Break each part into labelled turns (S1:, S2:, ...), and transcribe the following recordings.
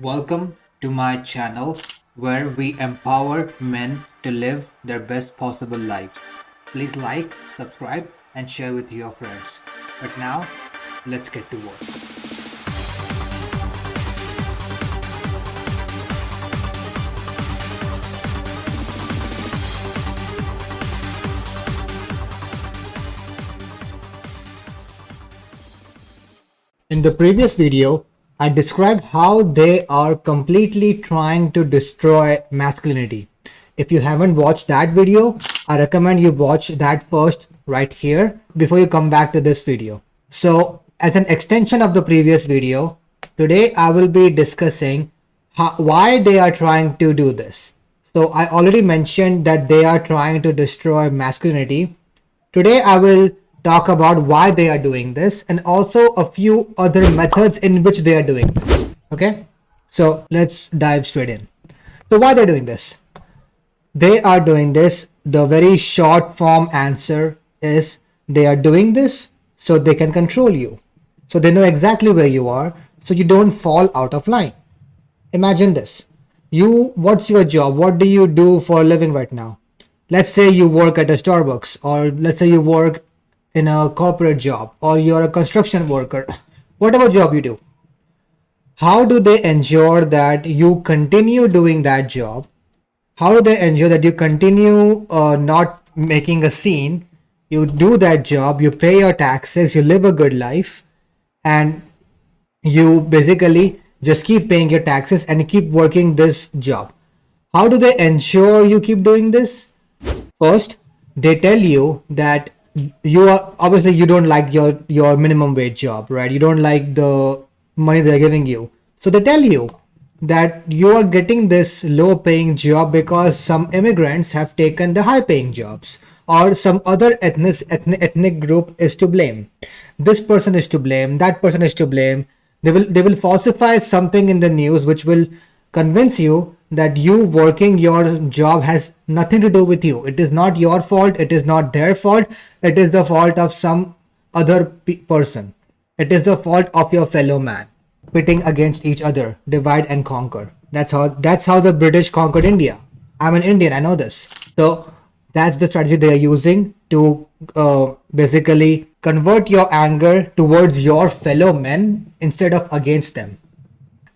S1: Welcome to my channel where we empower men to live their best possible lives. Please like, subscribe, and share with your friends. But now, let's get to work. In the previous video, I described how they are completely trying to destroy masculinity. If you haven't watched that video, I recommend you watch that first right here before you come back to this video. So as an extension of the previous video, today I will be discussing why they are trying to do this. So I already mentioned that they are trying to destroy masculinity. Today I will talk about why they are doing this and also a few other methods in which they are doing this. Okay, so let's dive straight in. So why they're doing this? They are doing this. The very short form answer is they are doing this so they can control you. So they know exactly where you are, so you don't fall out of line. Imagine this. What's your job? What do you do for a living right now? Let's say you work at a Starbucks, or let's say you work in a corporate job, or you're a construction worker, whatever job you do. How do they ensure that you continue doing that job? How do they ensure that you continue not making a scene? You do that job, you pay your taxes, you live a good life, and you basically just keep paying your taxes and keep working this job. How do they ensure you keep doing this? First, they tell you that you don't like your minimum wage job, right? You don't like the money they're giving you, so they tell you that you are getting this low paying job because some immigrants have taken the high paying jobs, or some other ethnic group is to blame. This person is to blame, that person is to blame. They will falsify something in the news which will convince you that you working your job has nothing to do with you. It is not your fault. It is not their fault. It is the fault of some other person. It is the fault of your fellow man. Pitting against each other, divide and conquer. That's how the British conquered India. I'm an Indian, I know this. So that's the strategy they are using to basically convert your anger towards your fellow men instead of against them.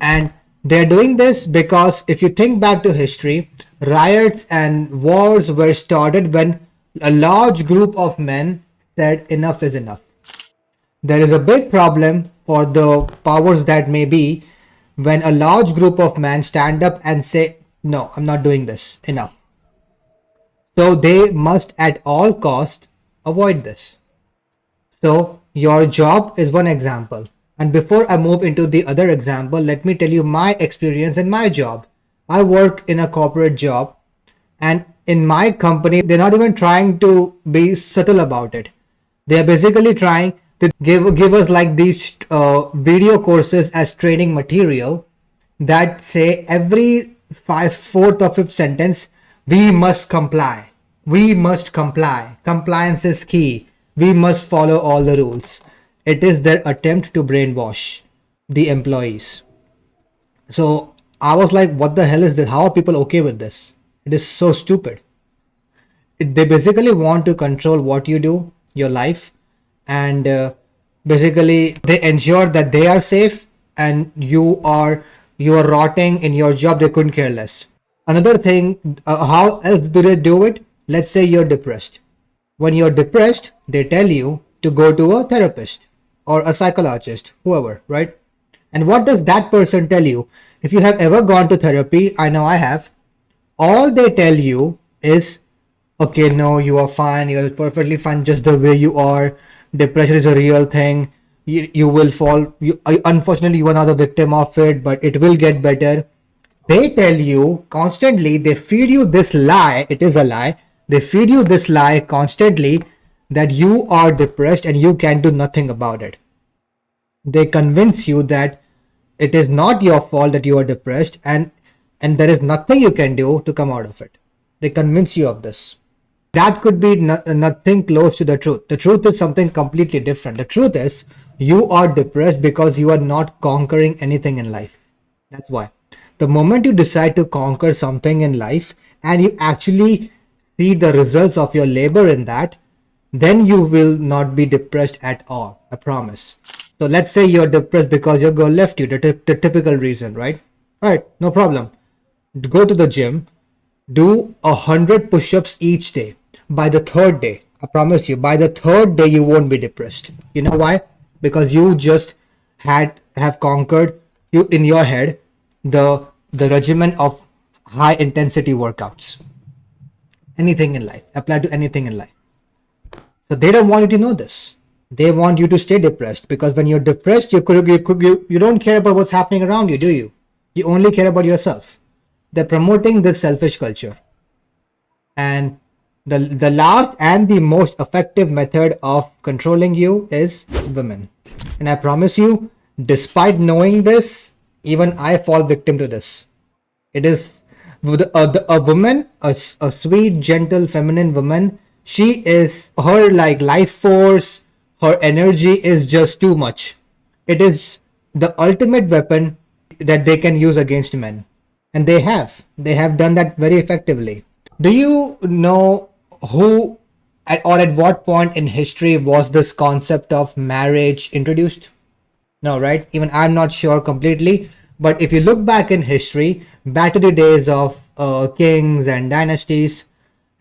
S1: And they're doing this because if you think back to history, riots and wars were started when a large group of men said enough is enough. There is a big problem for the powers that may be when a large group of men stand up and say, no, I'm not doing this, enough. So they must at all cost avoid this. So your job is one example. And before I move into the other example, let me tell you my experience in my job. I work in a corporate job, and in my company, they're not even trying to be subtle about it. They're basically trying to give us like these video courses as training material that say every fourth or fifth sentence, we must comply. We must comply. Compliance is key. We must follow all the rules. It is their attempt to brainwash the employees. So I was like, what the hell is this? How are people okay with this? It is so stupid. They basically want to control what you do, your life, and basically they ensure that they are safe and you are rotting in your job. They couldn't care less. Another thing, how else do they do it? Let's say you're depressed. When you're depressed, they tell you to go to a therapist or a psychologist, whoever, right? And what does that person tell you? If you have ever gone to therapy, I know I have, all they tell you is, okay, no, you are fine, you're perfectly fine just the way you are. Depression is a real thing. You will fall. Unfortunately, you are not a victim of it, but it will get better. They tell you constantly, they feed you this lie, it is a lie. They feed you this lie constantly that you are depressed and you can do nothing about it. They convince you that it is not your fault that you are depressed and there is nothing you can do to come out of it. They convince you of this. That could be nothing close to the truth. The truth is something completely different. The truth is you are depressed because you are not conquering anything in life. That's why. The moment you decide to conquer something in life and you actually see the results of your labor in that, then you will not be depressed at all. I promise. So let's say you're depressed because your girl left you, the typical reason, right? All right, no problem. Go to the gym, do 100 push-ups each day. By the third day, I promise you, by the third day you won't be depressed. You know why? Because you just have conquered you in your head the regimen of high intensity workouts. Anything in life, apply to anything in life. So they don't want you to know this. They want you to stay depressed, because when you're depressed, you don't care about what's happening around you, do you? You only care about yourself. They're promoting this selfish culture. And the last and the most effective method of controlling you is women. And I promise you, despite knowing this, even I fall victim to this. It is a woman, a sweet, gentle, feminine woman. She is, her like life force, her energy is just too much. It is the ultimate weapon that they can use against men. And they have done that very effectively. Do you know who or at what point in history was this concept of marriage introduced? No, right? Even I'm not sure completely. But if you look back in history, back to the days of kings and dynasties,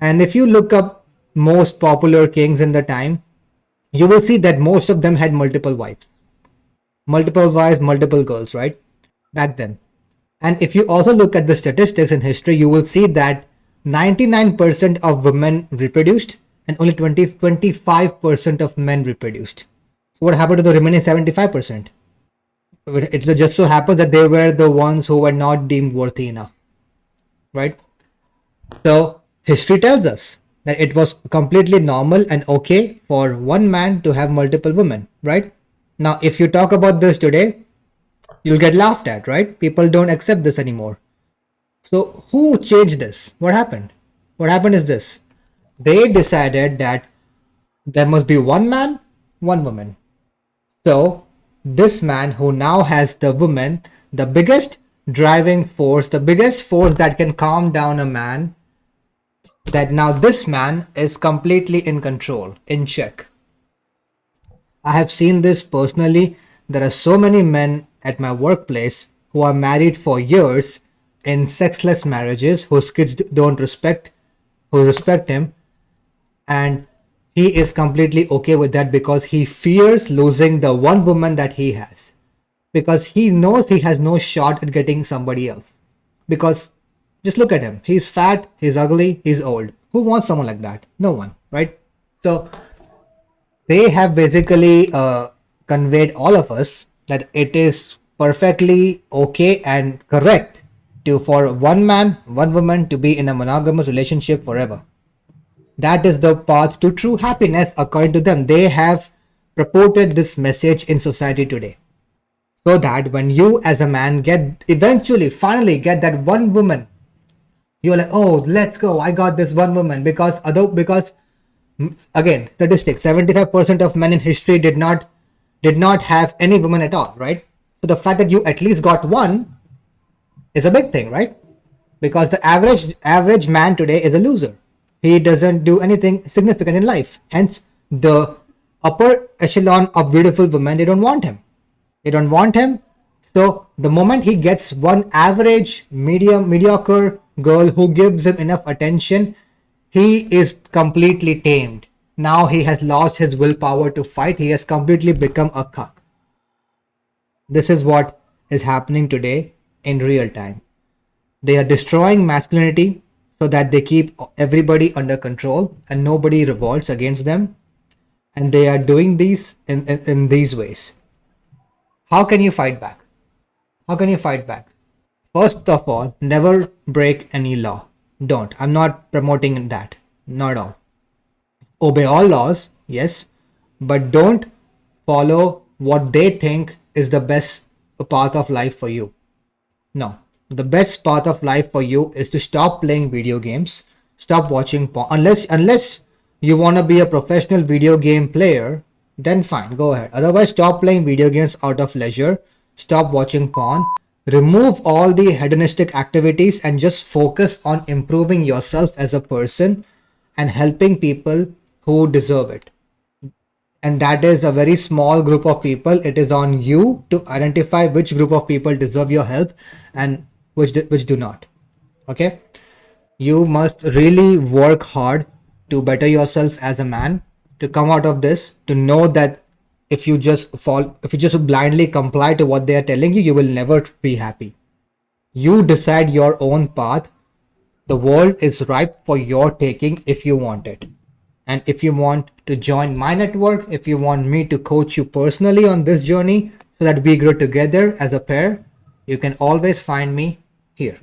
S1: and if you look up most popular kings in the time, you will see that most of them had multiple wives. Multiple wives, multiple girls, right? Back then. And if you also look at the statistics in history, you will see that 99% of women reproduced and only 25% of men reproduced. So what happened to the remaining 75%? It just so happened that they were the ones who were not deemed worthy enough, right? So history tells us that it was completely normal and okay for one man to have multiple women, right? Now, if you talk about this today, you'll get laughed at, right? People don't accept this anymore. So who changed this? What happened? What happened is this. They decided that there must be one man, one woman. So this man who now has the woman, the biggest driving force, the biggest force that can calm down a man, that now this man is completely in control, in check. I have seen this personally. There are so many men at my workplace who are married for years in sexless marriages, whose kids don't respect, who respect him, and he is completely okay with that because he fears losing the one woman that he has, because he knows he has no shot at getting somebody else. Because just look at him, he's fat, he's ugly, he's old. Who wants someone like that? No one, right? So they have basically conveyed all of us that it is perfectly okay and correct for one man, one woman to be in a monogamous relationship forever. That is the path to true happiness according to them. They have purported this message in society today. So that when you as a man finally get that one woman, you're like, oh, let's go, I got this one woman. Because again, statistics, 75% of men in history did not have any woman at all, right? So the fact that you at least got one is a big thing, right? Because the average man today is a loser. He doesn't do anything significant in life. Hence, the upper echelon of beautiful women, they don't want him. They don't want him. So the moment he gets one average, mediocre girl who gives him enough attention, he is completely tamed. Now he has lost his willpower to fight. He has completely become a cuck. This is what is happening today in real time. They are destroying masculinity so that they keep everybody under control and nobody revolts against them. And they are doing these in these ways. How can you fight back? How can you fight back? First of all, never break any law. Don't. I'm not promoting that. Not at all. Obey all laws, yes, but don't follow what they think is the best path of life for you. No. The best path of life for you is to stop playing video games, stop watching porn. Unless you want to be a professional video game player, then fine, go ahead. Otherwise, stop playing video games out of leisure, stop watching porn, Remove all the hedonistic activities and just focus on improving yourself as a person and helping people who deserve it. And that is a very small group of people. It is on you to identify which group of people deserve your help and which do not. Okay, you must really work hard to better yourself as a man, to come out of this, to know that if you just blindly comply to what they are telling you, you will never be happy. You decide your own path. The world is ripe for your taking if you want it. And if you want to join my network, if you want me to coach you personally on this journey so that we grow together as a pair, you can always find me here.